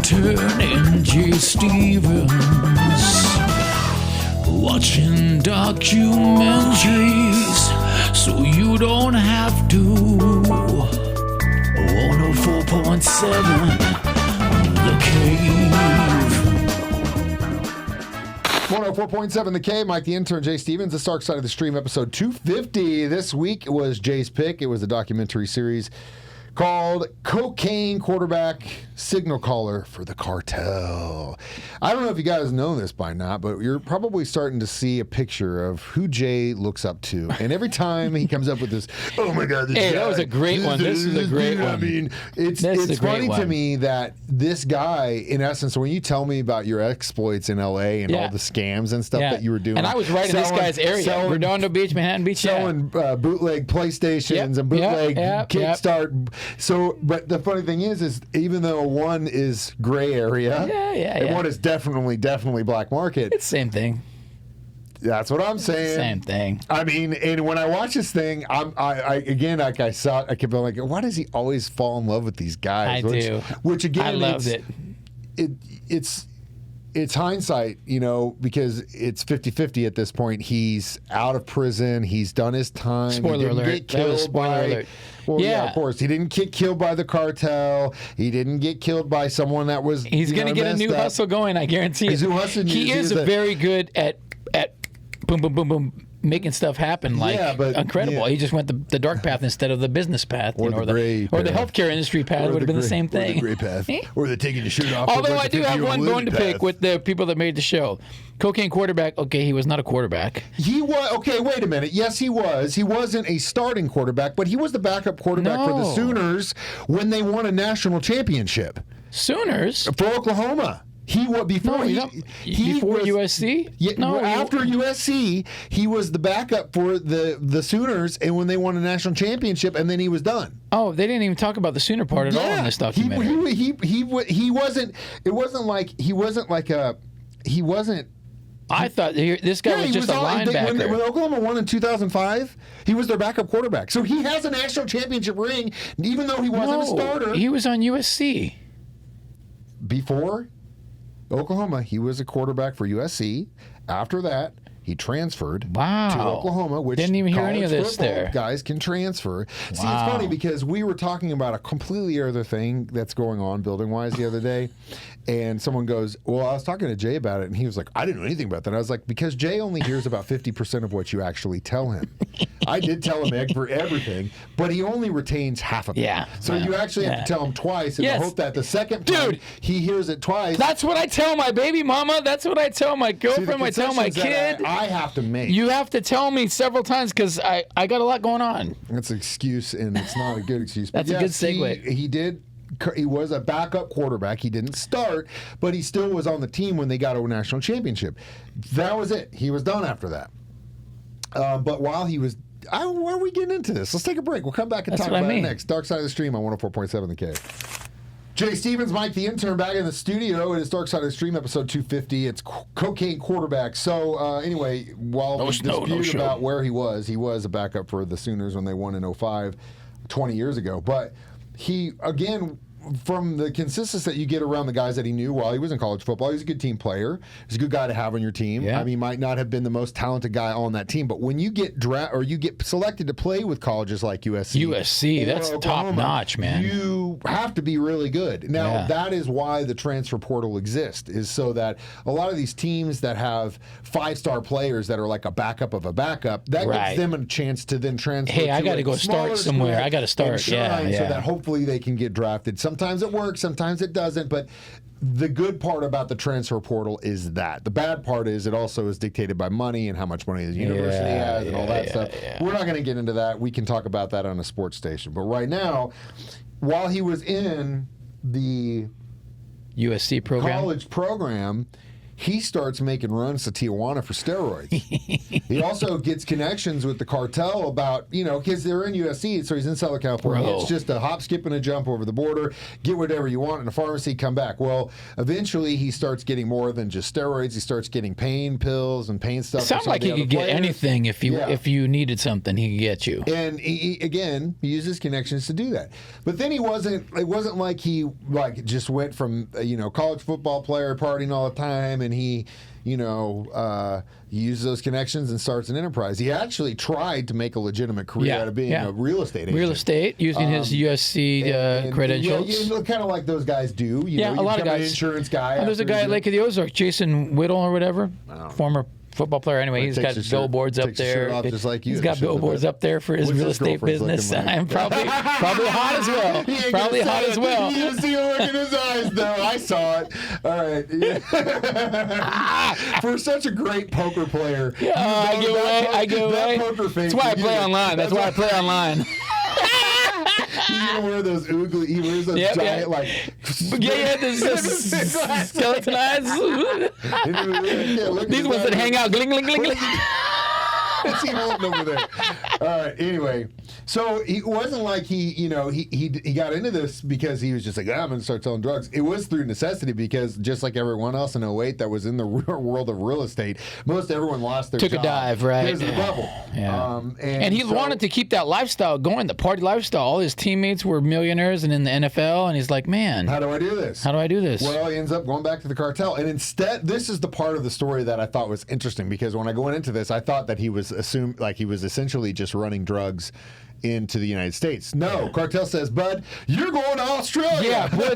Intern and Jay Stevens, watching documentaries so you don't have to. 104.7 The Cave. 104.7 The Cave, Mike the Intern, Jay Stevens, The Dark Side of the Stream, episode 250. This week was Jay's pick. It was a documentary series called Cocaine Quarterback Signal Caller for the Cartel. I don't know if you guys know this by now, but you're probably starting to see a picture of who Jay looks up to. And every time he comes up with this, oh my God, this guy, that was a great one. This is a great one. I mean, it's funny to me that this guy, in essence, when you tell me about your exploits in LA and all the scams and stuff that you were doing. And I was right in this guy's area. Redondo Beach, Manhattan Beach. Selling bootleg PlayStations and bootleg Kickstart. So, but the funny thing is even though one is gray area, and one is definitely black market. It's the same thing. That's what I'm saying. Same thing. I mean, and when I watch this thing, I kept being like, why does he always fall in love with these guys? Which again, I loved it. It's hindsight, because it's 50-50 at this point. He's out of prison. He's done his time. Spoiler alert. Well, yeah, of course. He didn't get killed by the cartel. He didn't get killed by someone that was. He's going to get a new hustle going, I guarantee it. He is very good at boom, boom, boom, boom, making stuff happen incredible. Yeah. He just went the dark path instead of the business path, or the healthcare industry path would have been the same thing. Or the gray path, or the taking your shirt off. Although I do have one bone to pick with the people that made the show. Cocaine Quarterback. Okay, he was not a quarterback. He was. Okay, wait a minute. Yes, he was. He wasn't a starting quarterback, but he was the backup quarterback for the Sooners when they won a national championship. Sooners for Oklahoma. Before USC? After USC, he was the backup for the Sooners, and when they won a national championship, and then he was done. Oh, they didn't even talk about the Sooner part at all in this documentary. He wasn't. It wasn't like he wasn't like a. He wasn't. I thought this guy was just a linebacker. When Oklahoma won in 2005, he was their backup quarterback. So he has a national championship ring, even though he wasn't a starter. He was on USC before Oklahoma, he was a quarterback for USC. After that, he transferred to Oklahoma, which didn't even hear any of this there. Guys can transfer. See, it's funny because we were talking about a completely other thing that's going on building-wise the other day, and someone goes, well, I was talking to Jay about it, and he was like, I didn't know anything about that. I was like, because Jay only hears about 50% of what you actually tell him. I did tell him for everything, but he only retains half of it. Yeah. So you actually have to tell him twice in the hope that the second time he hears it twice. That's what I tell my baby mama. That's what I tell my girlfriend. I tell my kid. I have to make. You have to tell me several times because I got a lot going on. That's an excuse, and it's not a good excuse. That's a good segue. He was a backup quarterback. He didn't start, but he still was on the team when they got a national championship. That was it. He was done after that. But while he was... why are we getting into this? Let's take a break. We'll come back and talk about it next. Dark Side of the Stream on 104.7 The Cave. Jay Stevens, Mike the Intern, back in the studio. It is Dark Side of the Stream, episode 250. It's Cocaine Quarterback. So, anyway, while we dispute about where he was a backup for the Sooners when they won in 2005, 20 years ago. But he, again, from the consistency that you get around the guys that he knew while he was in college football, he's a good team player. He's a good guy to have on your team. Yeah. I mean, he might not have been the most talented guy on that team, but when you get you get selected to play with colleges like USC, that's top notch, man. You have to be really good. Now, that is why the transfer portal exists, is so that a lot of these teams that have 5-star players that are like a backup of a backup, that gives them a chance to then transfer. Hey, I got to go start somewhere. I got to start, so that hopefully they can get drafted. Sometimes it works, sometimes it doesn't, but the good part about the transfer portal is that. The bad part is it also is dictated by money and how much money the university has and all that stuff. Yeah. We're not going to get into that. We can talk about that on a sports station. But right now, while he was in the USC program, college program, he starts making runs to Tijuana for steroids. He also gets connections with the cartel about, because they're in USC, so he's in Southern California. Bro. It's just a hop, skip, and a jump over the border. Get whatever you want in a pharmacy, come back. Well, eventually he starts getting more than just steroids. He starts getting pain pills and pain stuff. It sounds like he could get anything if you needed something, he could get you. And he uses connections to do that. But then it wasn't like he just went from college football player partying all the time and he uses those connections and starts an enterprise. He actually tried to make a legitimate career out of being a real estate agent. Real estate, using his USC credentials. Kind of like those guys do. A lot of guys. An insurance guy. There's a guy at Lake of the Ozarks, Jason Whittle or whatever, former football player. Anyway, he's got billboards up there. Just like you. He's got billboards up there for his real estate business. I'm probably hot as well. Probably hot as well. You didn't see a look in his eyes, though. I saw it. All right. For such a great poker player. I give away. That's why I play online. That's why I play online. He's gonna wear those oogly. He wears those giant this skeleton eyes. These ones that hang out, gling, gling, gling, gling. See him over there. All right. Anyway, so it wasn't like he got into this because he was just like, I'm going to start selling drugs. It was through necessity because just like everyone else in 2008 that was in the world of real estate, most everyone lost their job. Took a dive, right? Because of the bubble. Yeah. And he wanted to keep that lifestyle going, the party lifestyle. All his teammates were millionaires and in the NFL, and he's like, man. How do I do this? Well, he ends up going back to the cartel. And instead, this is the part of the story that I thought was interesting because when I go into this, I thought that he was essentially just running drugs into the United States. No, Cartel says, bud, you're going to Australia. Yeah, boy,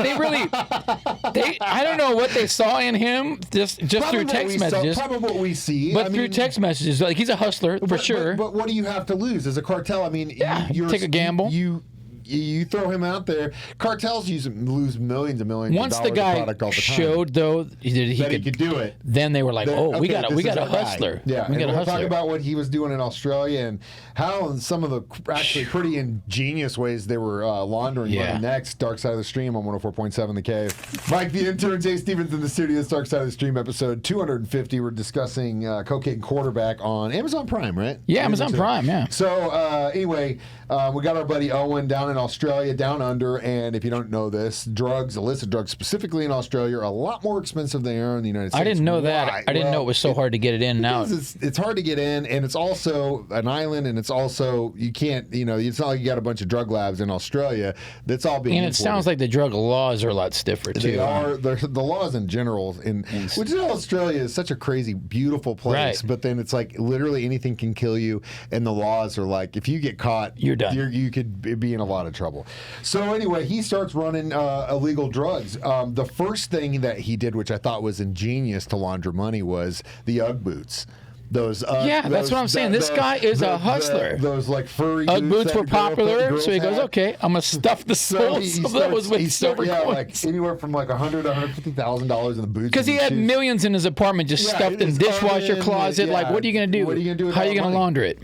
I don't know what they saw in him just through text messages. Probably what we see. But through text messages, like he's a hustler for sure. But what do you have to lose as a cartel? I mean, you take a gamble. You throw him out there. Cartels lose millions and millions Once of dollars the guy of product all the time. showed, though, that he could do it, then they were like, we got a hustler. Yeah, we'll talk about what he was doing in Australia and how in some of the actually pretty ingenious ways they were laundering money next. Dark Side of the Stream on 104.7 The Cave. Mike, the intern, Jay Stevens in the studio. It's Dark Side of the Stream episode 250. We're discussing Cocaine Quarterback on Amazon Prime, right? Yeah, Amazon Prime, yeah. So, anyway, we got our buddy Owen down in Australia, down under, and if you don't know this, illicit drugs, specifically in Australia, are a lot more expensive than they are in the United States. I didn't know that. I didn't know it was so hard to get it in and out. It's hard to get in, and it's also an island, and it's also, you can't, it's not like you got a bunch of drug labs in Australia. That's all being imported. Sounds like the drug laws are a lot stiffer, too. They are. The laws in general, which is Australia is such a crazy, beautiful place, but then it's like literally anything can kill you, and the laws are like, if you get caught, you're done. You could be in a lot of trouble. So anyway, he starts running illegal drugs. The first thing that he did, which I thought was ingenious to launder money, was the Ugg boots. That's what I'm saying. This guy is a hustler. Those like furry Ugg boots were popular, so he goes, okay, I'm gonna stuff the soles of those with silver coins. Like anywhere from like $100,000 to $150,000 in the boots. Because he had millions in his apartment just stuffed in dishwasher closet. Like, what are you gonna do? What are you gonna do? How are you gonna launder it?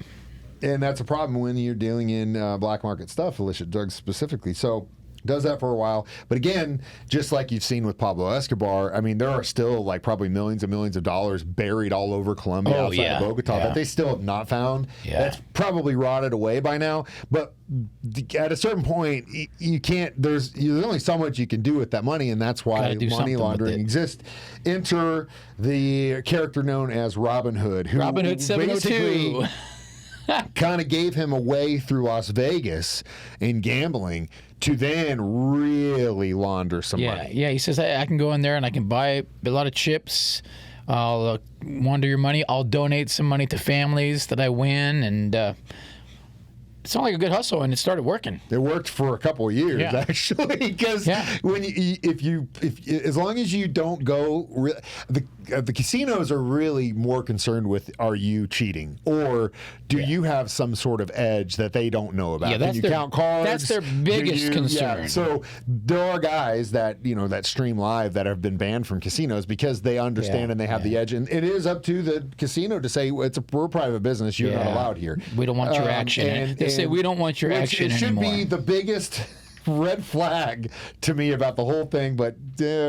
And that's a problem when you're dealing in black market stuff, illicit drugs specifically. So does that for a while. But again, just like you've seen with Pablo Escobar, I mean, there are still like probably millions and millions of dollars buried all over Colombia outside of Bogota that they still have not found. Yeah. That's probably rotted away by now. But at a certain point, you can't, there's only so much you can do with that money, and that's why money laundering exists. Enter the character known as Robin Hood, who Robin Hood 702. kind of gave him away through Las Vegas in gambling to then really launder some money. Yeah, he says, I can go in there and I can buy a lot of chips. I'll launder your money. I'll donate some money to families that I win, and it sounded like a good hustle, and it started working. It worked for a couple of years, actually, because when as long as you don't go, the casinos are really more concerned with, are you cheating, or do you have some sort of edge that they don't know about? Can you count cards? That's their biggest concern. Yeah. So there are guys that that stream live that have been banned from casinos because they understand and they have the edge, and it is up to the casino to say we're a private business. You're not allowed here. We don't want your action. They say we don't want your action anymore. It should be the biggest red flag to me about the whole thing, but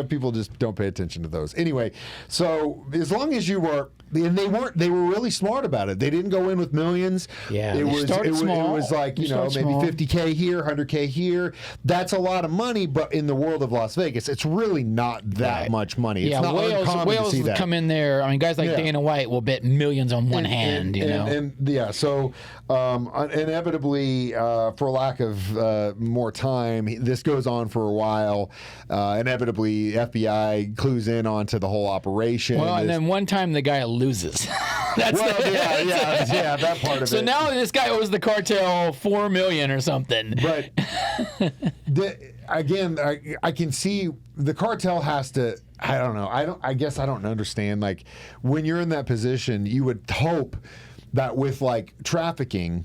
people just don't pay attention to those. Anyway, so as long as you were, and they were really smart about it. They didn't go in with millions. Yeah, it was like, maybe 50K here, 100K here. That's a lot of money, but in the world of Las Vegas, it's really not that much money. It's not uncommon to see that. Come in there. I mean, guys like Dana White will bet millions on one hand. So inevitably, for lack of more time, this goes on for a while. Inevitably, FBI clues in onto the whole operation. Well, and then one time the guy loses. That part of it. So now this guy owes the cartel $4 million or something. But again, I can see the cartel has to. I don't know. I guess I don't understand. Like, when you're in that position, you would hope that with like trafficking,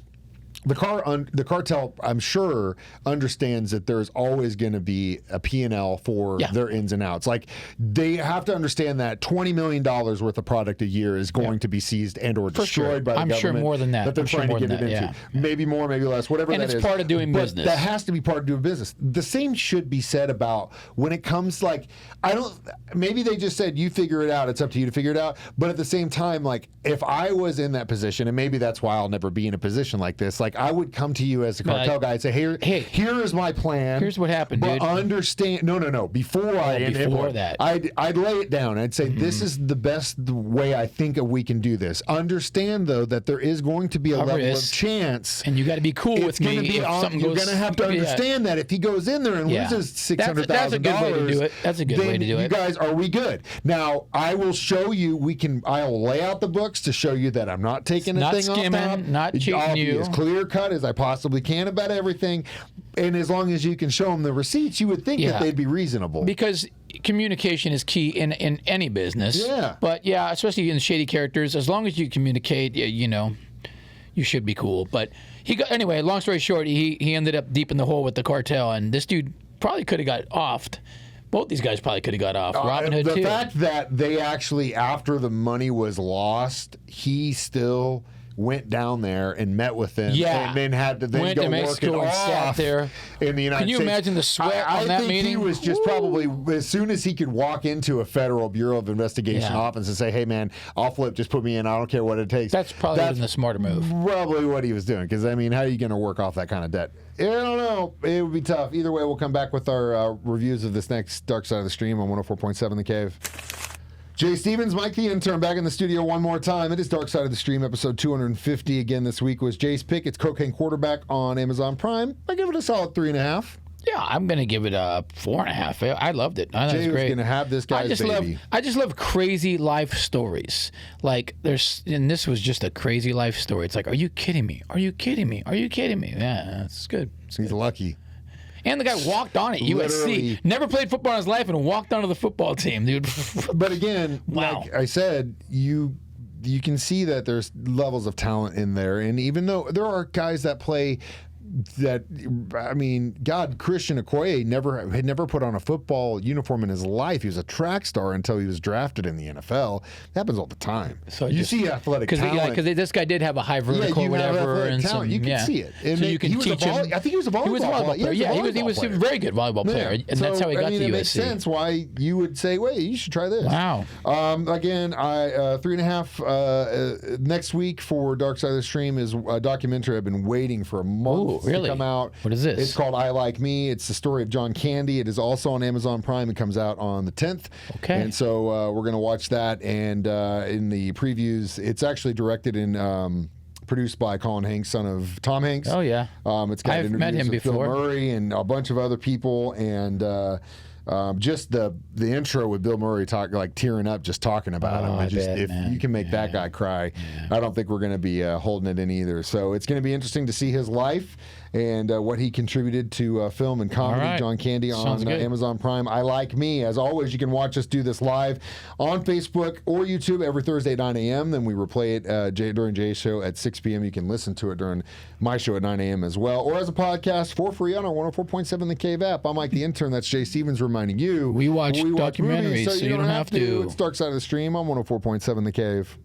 the cartel, I'm sure, understands that there's always going to be a P&L for their ins and outs. Like, they have to understand that $20 million worth of product a year is going to be seized and or destroyed by the government. I'm sure more than that. That they're trying to get it into. Yeah. Maybe more, maybe less, whatever that is. And it's part of doing business. That has to be part of doing business. The same should be said about when it comes, like, maybe they just said, you figure it out, it's up to you to figure it out. But at the same time, like, if I was in that position, and maybe that's why I'll never be in a position like this, like, I would come to you as a cartel guy and say, here is my plan. Here's what happened, dude. Understand? No. Before that, I'd lay it down. I'd say, this is the best way I think we can do this. Understand, though, that there is going to be a level of chance, and you got to be cool with me. If something you're going to have to understand that if he goes in there and loses $600,000, that's a good way to do it. That's a good way to do it. You guys, are we good? Now, I will show you. I'll lay out the books to show you that I'm not taking anything off top. Not cheating I'll you. be as clear cut as I possibly can about everything, and as long as you can show them the receipts, you would think that they'd be reasonable. Because communication is key in any business. Yeah. But especially in shady characters, as long as you communicate, you should be cool. But anyway. Long story short, he ended up deep in the hole with the cartel, and this dude probably could have got offed. Both these guys probably could have got off. Robin Hood, too. The fact that they actually, after the money was lost, he still went down there and met with them, and then had to go work it off sat there in the United States. Can you imagine the sweat on that meeting? I think he was just probably, as soon as he could walk into a Federal Bureau of Investigation office and say, hey, man, I'll flip, just put me in, I don't care what it takes. That's probably the smarter move. Probably what he was doing, because, I mean, how are you going to work off that kind of debt? I don't know. It would be tough. Either way, we'll come back with our reviews of this next Dark Side of the Stream on 104.7 The Cave. Jay Stevens, Mike the Intern, back in the studio one more time. It is Dark Side of the Stream, episode 250. Again, this week was Jay's pick. It's Cocaine Quarterback on Amazon Prime. I give it a solid 3.5. Yeah, I'm going to give it a 4.5. I loved it. I thought it was great. Jay was going to have this guy's baby. I just love crazy life stories. Like, and this was just a crazy life story. It's like, are you kidding me? Are you kidding me? Are you kidding me? Yeah, it's good. He's lucky. And the guy walked on it. Literally. USC. Never played football in his life and walked onto the football team, dude. But again, like I said, you can see that there's levels of talent in there. And even though there are guys that play that, I mean, God, Christian Okoye had never put on a football uniform in his life. He was a track star until he was drafted in the NFL. It happens all the time. So you see athletic talent. Because this guy did have a high vertical or whatever. And you can see it. And so you can teach him. I think he was a volleyball player. He was a very good volleyball player. And that's how he got to USC. It makes sense why you would say, wait, you should try this. Wow. Again, 3.5 next week for Dark Side of the Stream is a documentary I've been waiting for a month to come out. What is this? It's called I Like Me. It's the story of John Candy. It is also on Amazon Prime. It comes out on the 10th. Okay. And so we're going to watch that. And in the previews, it's actually directed and produced by Colin Hanks, son of Tom Hanks. Oh, yeah. It's got I've met him with before. Bill Murray and a bunch of other people. And just the intro with Bill Murray tearing up just talking about him. If you can make that guy cry, I don't think we're going to be holding it in either. So it's going to be interesting to see his life and what he contributed to film and comedy. Right. John Candy on Amazon Prime. I Like Me. As always, you can watch us do this live on Facebook or YouTube every Thursday at 9 a.m. Then we replay it during Jay's show at 6 p.m. You can listen to it during my show at 9 a.m. as well, or as a podcast for free on our 104.7 The Cave app. I'm Mike the Intern. That's Jay Stevens reminding you. We watch documentaries, movies, so you don't have to. It's Dark Side of the Stream on 104.7 The Cave.